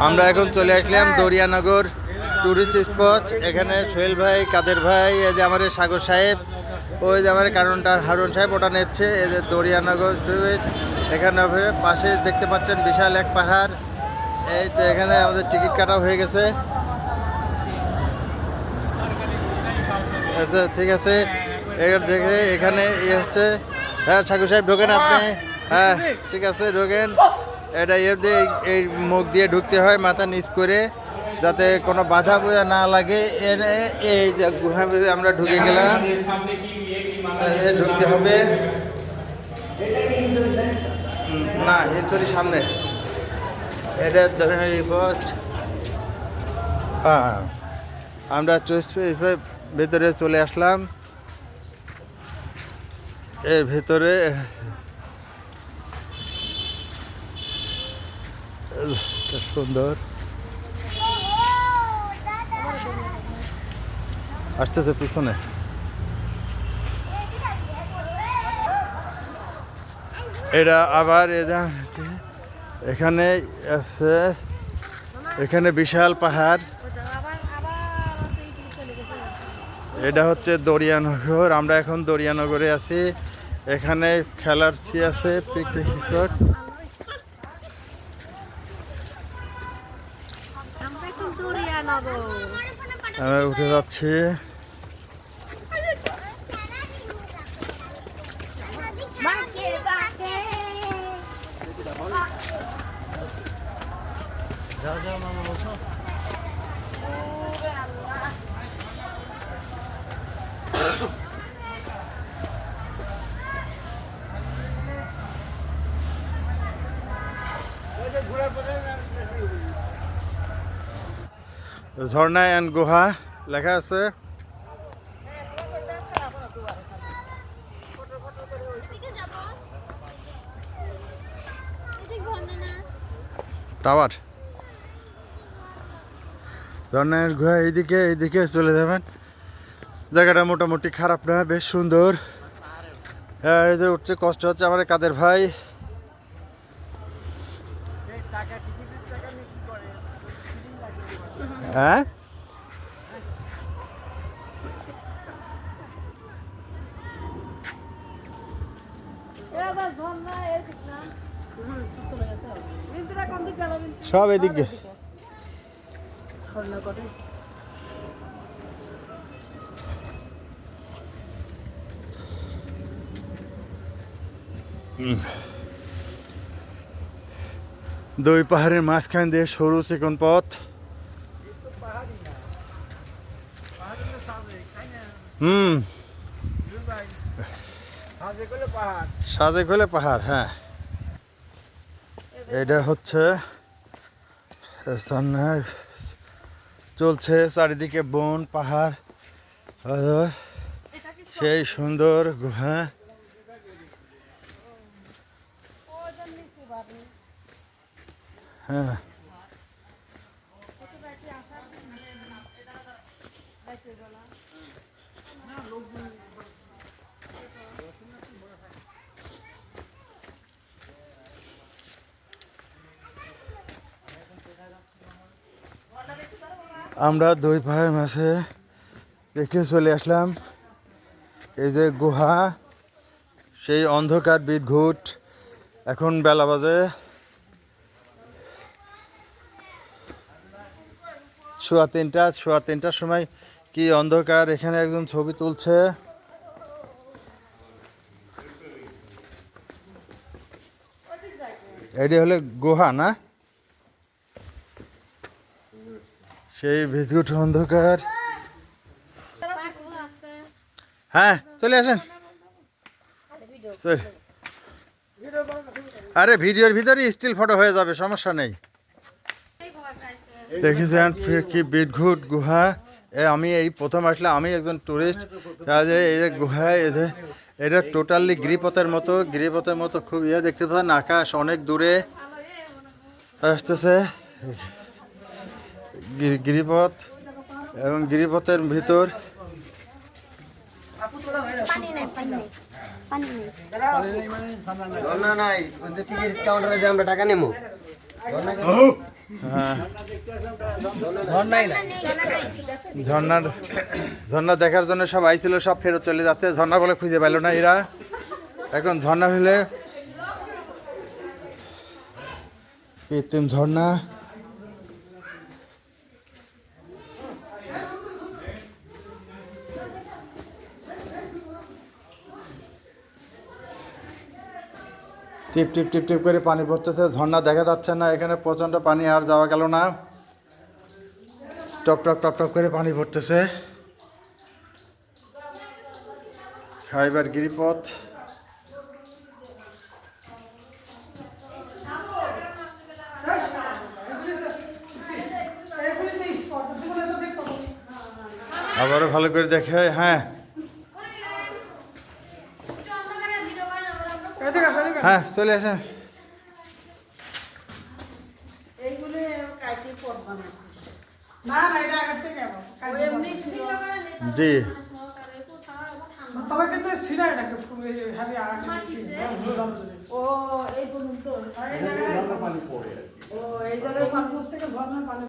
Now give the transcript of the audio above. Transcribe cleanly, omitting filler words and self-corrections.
আমরা এখন চলে আসলাম দরিয়ানগর টুরিস্ট স্পট। এখানে সোহেল ভাই, কাদের ভাই, এই যে আমাদের সাগর সাহেব, ওই যে আমার হারুন সাহেব ওটা নিচ্ছে। এই যে দরিয়ানগর টুরিস্ট, এখানে পাশে দেখতে পাচ্ছেন বিশাল এক পাহাড়। এই তো এখানে আমাদের টিকিট কাটা হয়ে গেছে। আচ্ছা ঠিক আছে, দেখে এখানে হচ্ছে। হ্যাঁ সাগর সাহেব ঢোকেন আপনি। হ্যাঁ ঠিক আছে ঢোকেন। এটা দিয়ে এই মুখ দিয়ে ঢুকতে হয় মাথা নিচ করে, যাতে কোনো বাধা বোঝা না লাগে। এই যে গুহা আমরা ঢুকে গেলাম, ঢুকতে হবে না হিমচুরি সামনে। এটা ফার্স্ট আমরা ভেতরে চলে আসলাম। এর ভেতরে সুন্দর আসতেছে পিছনে। এটা আবার এখানে আছে, এখানে বিশাল পাহাড়। এটা হচ্ছে দরিয়ানগর। আমরা এখন দরিয়ানগরে আছি। এখানে খেলার আছে, পিকনিক স্পট। আমরা উঠে যাচ্ছি। ঝর্ণা অ্যান্ড গুহা লেখা আছে। টাওয়ার ঝর্ণার গুহা এইদিকে চলে যাবেন। জায়গাটা মোটামুটি খারাপ না, বেশ সুন্দর। এই যে উঠতে কষ্ট হচ্ছে আমার কাদের ভাই। হ্যাঁ সব এদিকে। দুই পাহাড়ের মাঝখান দিয়ে সরু চিকন পথ। সাজে খোলে পাহাড়। হ্যাঁ এটা হচ্ছে চলছে চারিদিকে বন পাহাড়, সেই সুন্দর গুহা। হ্যাঁ আমরা দুই পাহাড়ের মাঝে দেখে চলে আসলাম। এই যে গুহা, সেই অন্ধকার বিদঘুট। এখন বেলা বাজে 3:15। 3:15টার সময় কি অন্ধকার! এখানে একজন ছবি তুলছে। এটি হলে গুহা না, সেই বিদ্যুৎ অন্ধকার। হ্যাঁ চলে আসেন। আরে ভিডিওর ভিতরে স্টিল ফটো হয়ে যাবে, সমস্যা নেই। দেখেছেন কি বিদঘুট গুহা। আমি এই প্রথম আসলে, আমি একজন টুরিস্ট। এই যে গুহায় এটা টোটালি গিরিপথের মতো খুব দেখতে পাচ্ছেন। আকাশ অনেক দূরে আসতেছে, গিরিপথ, এবং গিরিপথের ভিতর নাই। আমরা টাকা নেবো। হ্যাঁ ঝর্ণাই না ঝর্ণা দেখার জন্য সব আইছিল, সব ফেরত চলে যাচ্ছে। ঝর্ণা বলে খুঁজে পেল না এরা। এখন ঝর্ণা হলে কৃত্রিম ঝর্ণা। টিপ টিপ টিপ টিপ করে পানি পড়তেছে, ঝর্ণা দেখা যাচ্ছে না এখানে, প্রচণ্ড পানি, আর যাওয়া গেল না। টক টক টক টক করে পানি পড়তেছে। খাইবার গিরিপথ। আবারও ভালো করে দেখে। হ্যাঁ হ্যাঁ চলে আসেন। জি তবে কিন্তু সিরা এটাকে হেভি আর ও এই পর্যন্ত ও এই জায়গায় পানি থেকে ঝর্ণার পানি